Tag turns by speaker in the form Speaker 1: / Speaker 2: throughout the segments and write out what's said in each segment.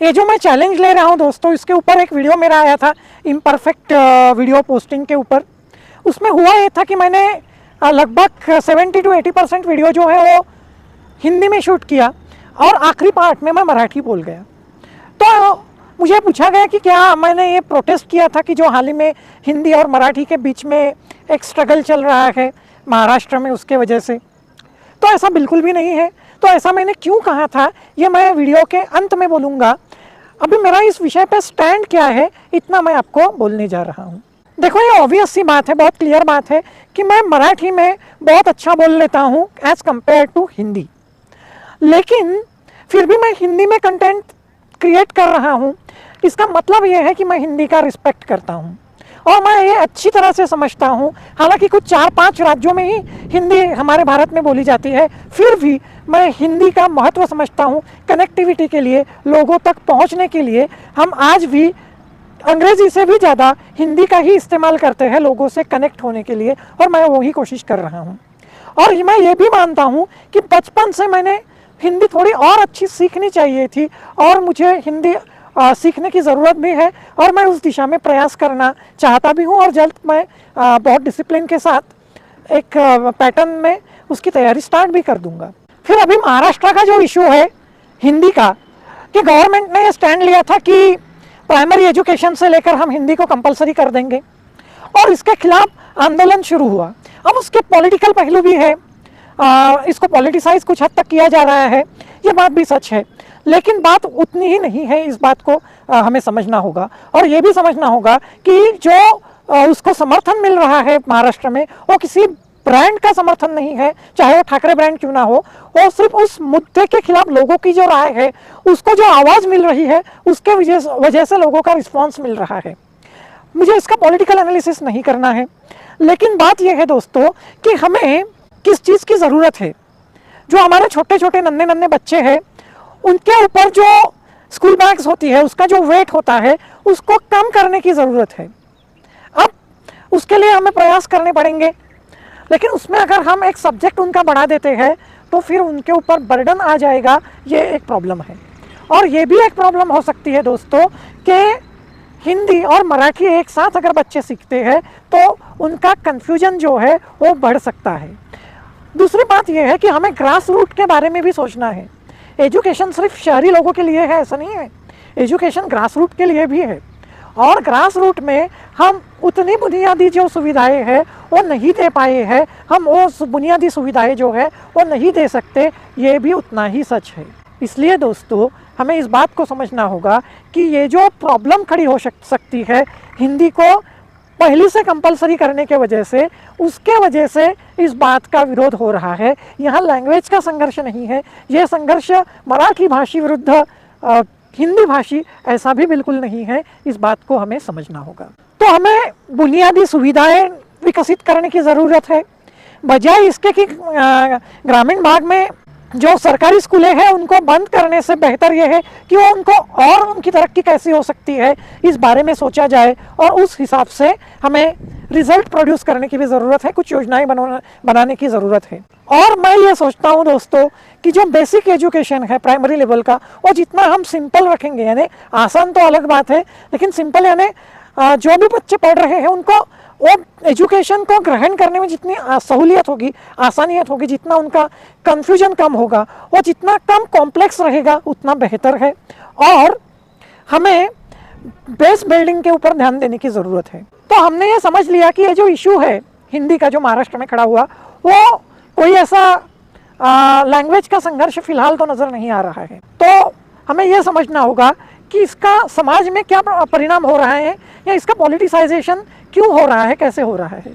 Speaker 1: ये जो मैं चैलेंज ले रहा हूँ दोस्तों, इसके ऊपर एक वीडियो मेरा आया था इम्परफेक्ट वीडियो पोस्टिंग के ऊपर। उसमें हुआ ये था कि मैंने लगभग 70 to 80% वीडियो जो है वो हिंदी में शूट किया और आखिरी पार्ट में मैं मराठी बोल गया। तो मुझे पूछा गया कि क्या मैंने ये प्रोटेस्ट किया था कि जो हाल ही में हिंदी और मराठी के बीच में एक स्ट्रगल चल रहा है महाराष्ट्र में, उसके वजह से। तो ऐसा बिल्कुल भी नहीं है। तो ऐसा मैंने क्यों कहा था ये मैं वीडियो के अंत में बोलूँगा। अभी मेरा इस विषय पे स्टैंड क्या है इतना मैं आपको बोलने जा रहा हूँ। देखो, ये ऑब्वियस सी बात है, बहुत क्लियर बात है कि मैं मराठी में बहुत अच्छा बोल लेता हूँ एज़ कम्पेयर टू हिंदी, लेकिन फिर भी मैं हिंदी में कंटेंट क्रिएट कर रहा हूँ। इसका मतलब ये है कि मैं हिंदी का रिस्पेक्ट करता हूँ और मैं ये अच्छी तरह से समझता हूँ। हालांकि कुछ 4-5 राज्यों में ही हिंदी हमारे भारत में बोली जाती है, फिर भी मैं हिंदी का महत्व समझता हूँ। कनेक्टिविटी के लिए, लोगों तक पहुँचने के लिए हम आज भी अंग्रेज़ी से भी ज़्यादा हिंदी का ही इस्तेमाल करते हैं लोगों से कनेक्ट होने के लिए, और मैं वही कोशिश कर रहा हूँ। और मैं ये भी मानता हूँ कि बचपन से मैंने हिंदी थोड़ी और अच्छी सीखनी चाहिए थी और मुझे हिंदी सीखने की ज़रूरत भी है और मैं उस दिशा में प्रयास करना चाहता भी हूँ। और जल्द मैं बहुत डिसिप्लिन के साथ एक पैटर्न में उसकी तैयारी स्टार्ट भी कर दूँगा। फिर अभी महाराष्ट्र का जो इशू है हिंदी का, कि गवर्नमेंट ने स्टैंड लिया था कि प्राइमरी एजुकेशन से लेकर हम हिंदी को कंपलसरी कर देंगे और इसके खिलाफ आंदोलन शुरू हुआ। अब उसके पॉलिटिकल पहलू भी है, इसको पॉलिटिसाइज कुछ हद तक किया जा रहा है, ये बात भी सच है, लेकिन बात उतनी ही नहीं है। इस बात को हमें समझना होगा और ये भी समझना होगा कि जो उसको समर्थन मिल रहा है महाराष्ट्र में वो किसी ब्रांड का समर्थन नहीं है, चाहे वो ठाकरे ब्रांड क्यों ना हो। वो सिर्फ उस मुद्दे के खिलाफ लोगों की जो राय है, उसको जो आवाज़ मिल रही है, उसके वजह से लोगों का रिस्पॉन्स मिल रहा है। मुझे इसका पॉलिटिकल एनालिसिस नहीं करना है, लेकिन बात यह है दोस्तों कि हमें किस चीज़ की ज़रूरत है। जो हमारे छोटे छोटे नन्हे नन्हे बच्चे हैं, उनके ऊपर जो स्कूल बैग्स होती है, उसका जो वेट होता है, उसको कम करने की ज़रूरत है। अब उसके लिए हमें प्रयास करने पड़ेंगे, लेकिन उसमें अगर हम एक सब्जेक्ट उनका बढ़ा देते हैं तो फिर उनके ऊपर बर्डन आ जाएगा। ये एक प्रॉब्लम है। और ये भी एक प्रॉब्लम हो सकती है दोस्तों कि हिंदी और मराठी एक साथ अगर बच्चे सीखते हैं तो उनका कन्फ्यूजन जो है वो बढ़ सकता है। दूसरी बात यह है कि हमें ग्रास रूट के बारे में भी सोचना है। एजुकेशन सिर्फ शहरी लोगों के लिए है ऐसा नहीं है, एजुकेशन ग्रास रूट के लिए भी है। और ग्रास रूट में हम उतनी बुनियादी जो सुविधाएं हैं वो नहीं दे पाए हैं, हम वो बुनियादी सुविधाएं जो है वो नहीं दे सकते, ये भी उतना ही सच है। इसलिए दोस्तों हमें इस बात को समझना होगा कि ये जो प्रॉब्लम खड़ी हो सकती है हिंदी को पहली से कंपलसरी करने के वजह से, उसके वजह से इस बात का विरोध हो रहा है। यहाँ लैंग्वेज का संघर्ष नहीं है, ये संघर्ष मराठी भाषी विरुद्ध हिंदी भाषी ऐसा भी बिल्कुल नहीं है। इस बात को हमें समझना होगा। तो हमें बुनियादी सुविधाएं विकसित करने की ज़रूरत है, बजाय इसके कि ग्रामीण भाग में जो सरकारी स्कूलें हैं उनको बंद करने से बेहतर यह है कि वो उनको और उनकी तरक्की कैसी हो सकती है इस बारे में सोचा जाए और उस हिसाब से हमें रिजल्ट प्रोड्यूस करने की भी ज़रूरत है, कुछ योजनाएं बनाने की ज़रूरत है। और मैं ये सोचता हूँ दोस्तों कि जो बेसिक एजुकेशन है प्राइमरी लेवल का, वो जितना हम सिंपल रखेंगे, यानी आसान तो अलग बात है, लेकिन सिंपल यानी जो भी बच्चे पढ़ रहे हैं उनको वो एजुकेशन को ग्रहण करने में जितनी सहूलियत होगी, आसानियत होगी, जितना उनका कन्फ्यूजन कम होगा, वो जितना कम कॉम्प्लेक्स रहेगा उतना बेहतर है। और हमें बेस बिल्डिंग के ऊपर ध्यान देने की ज़रूरत है। तो हमने ये समझ लिया कि ये जो इशू है हिंदी का जो महाराष्ट्र में खड़ा हुआ, वो कोई ऐसा लैंग्वेज का संघर्ष फिलहाल तो नज़र नहीं आ रहा है। तो हमें यह समझना होगा कि इसका समाज में क्या परिणाम हो रहा है या इसका पॉलिटिसाइजेशन क्यों हो रहा है, कैसे हो रहा है।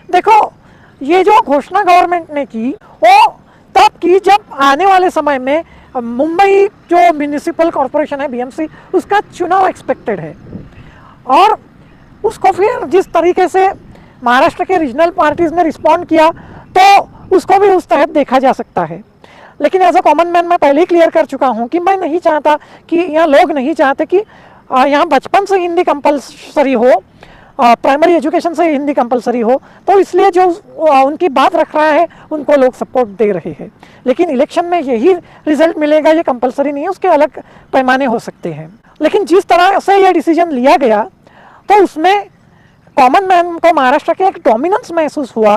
Speaker 1: देखो, ये जो घोषणा गवर्नमेंट ने की वो तब की जब आने वाले समय में मुंबई जो म्यूनिसिपल कॉरपोरेशन है बीएमसी, उसका चुनाव एक्सपेक्टेड है। और उसको फिर जिस तरीके से महाराष्ट्र के रीजनल पार्टीज़ ने रिस्पॉन्ड किया तो उसको भी उस तहत देखा जा सकता है। लेकिन एज अ कॉमन मैन मैं पहले ही क्लियर कर चुका हूँ कि मैं नहीं चाहता कि यहाँ लोग नहीं चाहते कि यहाँ बचपन से हिंदी कंपलसरी हो प्राइमरी एजुकेशन से हिंदी कंपलसरी हो, तो इसलिए जो उनकी बात रख रहा है उनको लोग सपोर्ट दे रहे हैं। लेकिन इलेक्शन में यही रिजल्ट मिलेगा, ये कंपलसरी नहीं है, उसके अलग पैमाने हो सकते हैं। लेकिन जिस तरह से ये डिसीजन लिया गया तो उसमें कॉमन मैन को महाराष्ट्र के एक डोमिनेंस महसूस हुआ,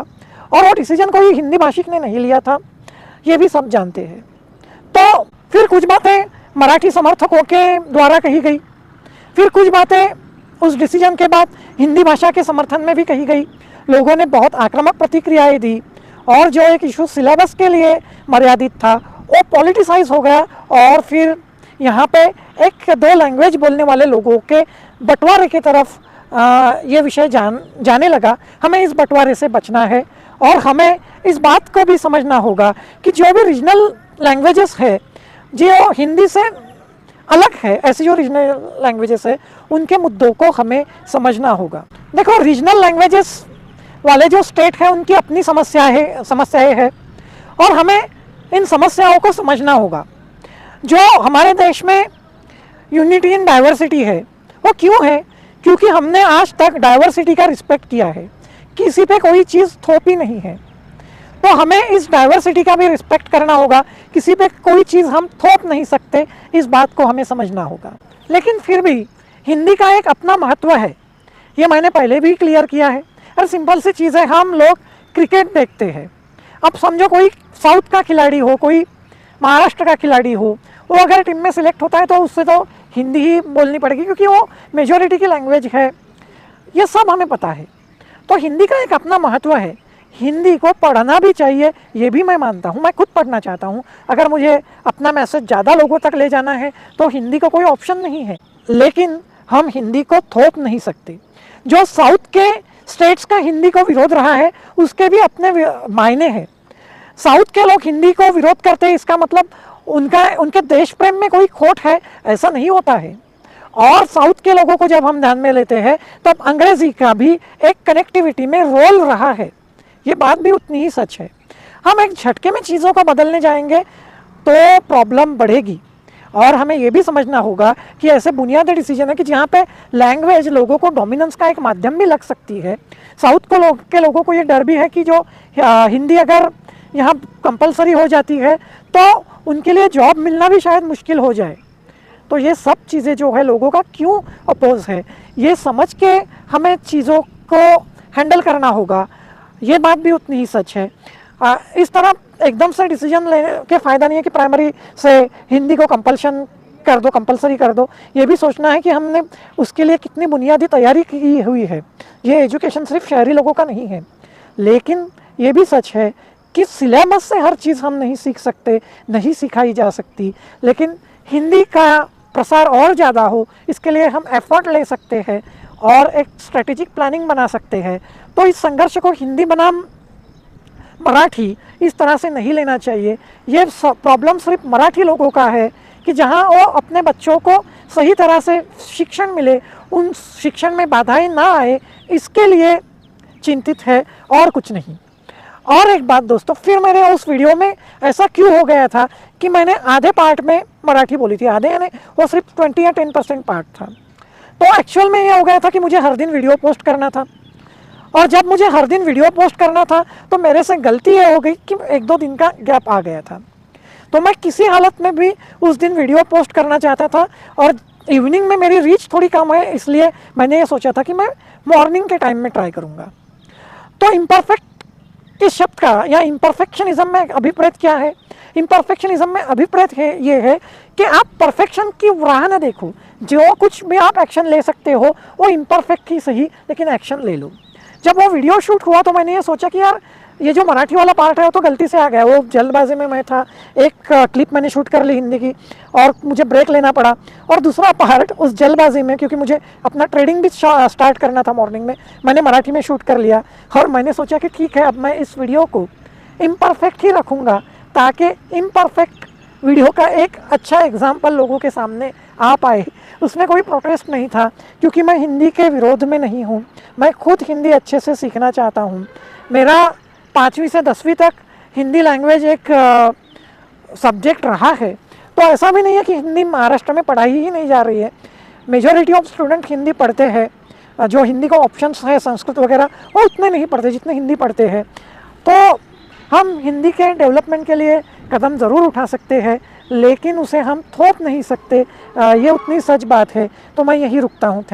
Speaker 1: और वो डिसीजन कोई हिंदी भाषिक ने नहीं लिया था, ये भी सब जानते हैं। तो फिर कुछ बातें मराठी समर्थकों के द्वारा कही गई, फिर कुछ बातें उस डिसीजन के बाद हिंदी भाषा के समर्थन में भी कही गई। लोगों ने बहुत आक्रामक प्रतिक्रियाएं दी, और जो एक इशू सिलेबस के लिए मर्यादित था वो पॉलिटिसाइज हो गया, और फिर यहाँ पे एक दो लैंग्वेज बोलने वाले लोगों के बंटवारे की तरफ ये विषय जाने लगा। हमें इस बंटवारे से बचना है, और हमें इस बात को भी समझना होगा कि जो भी रीजनल लैंग्वेजेस है जो हिंदी से अलग है, ऐसी जो रीजनल लैंग्वेजेस है उनके मुद्दों को हमें समझना होगा। देखो, रीजनल लैंग्वेजेस वाले जो स्टेट है उनकी अपनी समस्याएं हैं, और हमें इन समस्याओं को समझना होगा। जो हमारे देश में यूनिटी इन डाइवर्सिटी है वो क्यों है? क्योंकि हमने आज तक डाइवर्सिटी का रिस्पेक्ट किया है, किसी पे कोई चीज़ थोपी नहीं है। तो हमें इस डाइवर्सिटी का भी रिस्पेक्ट करना होगा, किसी पे कोई चीज़ हम थोप नहीं सकते, इस बात को हमें समझना होगा। लेकिन फिर भी हिंदी का एक अपना महत्व है, ये मैंने पहले भी क्लियर किया है। और सिंपल सी चीज़ है, हम लोग क्रिकेट देखते हैं। अब समझो कोई साउथ का खिलाड़ी हो, कोई महाराष्ट्र का खिलाड़ी हो, वो अगर टीम में सिलेक्ट होता है तो उससे तो हिंदी ही बोलनी पड़ेगी, क्योंकि वो मेजॉरिटी की लैंग्वेज है, ये सब हमें पता है। तो हिंदी का एक अपना महत्व है, हिंदी को पढ़ना भी चाहिए, ये भी मैं मानता हूँ। मैं खुद पढ़ना चाहता हूँ, अगर मुझे अपना मैसेज ज़्यादा लोगों तक ले जाना है तो हिंदी का कोई ऑप्शन नहीं है। लेकिन हम हिंदी को थोप नहीं सकते। जो साउथ के स्टेट्स का हिंदी को विरोध रहा है उसके भी अपने मायने हैं। साउथ के लोग हिंदी को विरोध करते हैं, इसका मतलब उनके देश प्रेम में कोई खोट है, ऐसा नहीं होता है। और साउथ के लोगों को जब हम ध्यान में लेते हैं तब अंग्रेजी का भी एक कनेक्टिविटी में रोल रहा है, ये बात भी उतनी ही सच है। हम एक झटके में चीज़ों को बदलने जाएंगे तो प्रॉब्लम बढ़ेगी, और हमें ये भी समझना होगा कि ऐसे बुनियादी डिसीजन है कि जहाँ पे लैंग्वेज लोगों को डोमिनेंस का एक माध्यम भी लग सकती है। साउथ के लोगों को ये डर भी है कि जो हिंदी अगर यहाँ कंपलसरी हो जाती है तो उनके लिए जॉब मिलना भी शायद मुश्किल हो जाए। तो ये सब चीज़ें जो है लोगों का क्यों अपोज है, ये समझ के हमें चीज़ों को हैंडल करना होगा, ये बात भी उतनी ही सच है। इस तरह एकदम से डिसीजन लेने के फ़ायदा नहीं है कि प्राइमरी से हिंदी को कंपलसरी कर दो। ये भी सोचना है कि हमने उसके लिए कितनी बुनियादी तैयारी की हुई है। ये एजुकेशन सिर्फ शहरी लोगों का नहीं है, लेकिन ये भी सच है कि सिलेबस से हर चीज़ हम नहीं सीख सकते, नहीं सिखाई जा सकती। लेकिन हिंदी का प्रसार और ज़्यादा हो, इसके लिए हम एफर्ट ले सकते हैं और एक स्ट्रेटेजिक प्लानिंग बना सकते हैं। तो इस संघर्ष को हिंदी बनाम मराठी इस तरह से नहीं लेना चाहिए। ये प्रॉब्लम सिर्फ मराठी लोगों का है कि जहाँ वो अपने बच्चों को सही तरह से शिक्षण मिले, उन शिक्षण में बाधाएं ना आए, इसके लिए चिंतित है और कुछ नहीं। और एक बात दोस्तों, फिर मेरे उस वीडियो में ऐसा क्यों हो गया था कि मैंने आधे पार्ट में मराठी बोली थी, आधे यानी वो सिर्फ 20 या 10% पार्ट था। तो एक्चुअल में ये हो गया था कि मुझे हर दिन वीडियो पोस्ट करना था, और जब मुझे हर दिन वीडियो पोस्ट करना था तो मेरे से गलती ये हो गई कि 1-2 दिन का गैप आ गया था। तो मैं किसी हालत में भी उस दिन वीडियो पोस्ट करना चाहता था, और इवनिंग में मेरी रीच थोड़ी कम है, इसलिए मैंने ये सोचा था कि मैं मॉर्निंग के टाइम में ट्राई करूँगा। तो इम्परफेक्ट इस शब्द का या इम्परफेक्शनिज्म में अभिप्रेत क्या है? इम्परफेक्शनिज्म में अभिप्रेत है ये है कि आप परफेक्शन की राह न देखो, जो कुछ भी आप एक्शन ले सकते हो वो इम्परफेक्ट ही सही, लेकिन एक्शन ले लो। जब वो वीडियो शूट हुआ तो मैंने ये सोचा कि यार ये जो मराठी वाला पार्ट है वो तो गलती से आ गया, वो जल्दबाजी में मैं था, एक क्लिप मैंने शूट कर ली हिंदी की और मुझे ब्रेक लेना पड़ा, और दूसरा पार्ट उस जल्दबाजी में, क्योंकि मुझे अपना ट्रेडिंग भी स्टार्ट करना था मॉर्निंग में, मैंने मराठी में शूट कर लिया। और मैंने सोचा कि ठीक है, अब मैं इस वीडियो को इम्परफेक्ट ही रखूँगा ताकि इम्परफेक्ट वीडियो का एक अच्छा एग्जाम्पल लोगों के सामने आ पाए। उसमें कोई प्रोटेस्ट नहीं था, क्योंकि मैं हिंदी के विरोध में नहीं हूँ, मैं खुद हिंदी अच्छे से सीखना चाहता हूँ। मेरा 5वीं से 10वीं तक हिंदी लैंग्वेज एक सब्जेक्ट रहा है, तो ऐसा भी नहीं है कि हिंदी महाराष्ट्र में पढ़ाई ही नहीं जा रही है। मेजॉरिटी ऑफ स्टूडेंट हिंदी पढ़ते हैं, जो हिंदी का ऑप्शंस है संस्कृत वगैरह वो उतने नहीं पढ़ते जितने हिंदी पढ़ते हैं। तो हम हिंदी के डेवलपमेंट के लिए कदम ज़रूर उठा सकते हैं, लेकिन उसे हम थोप नहीं सकते, ये उतनी सच बात है। तो मैं यही रुकता हूँ। थैंक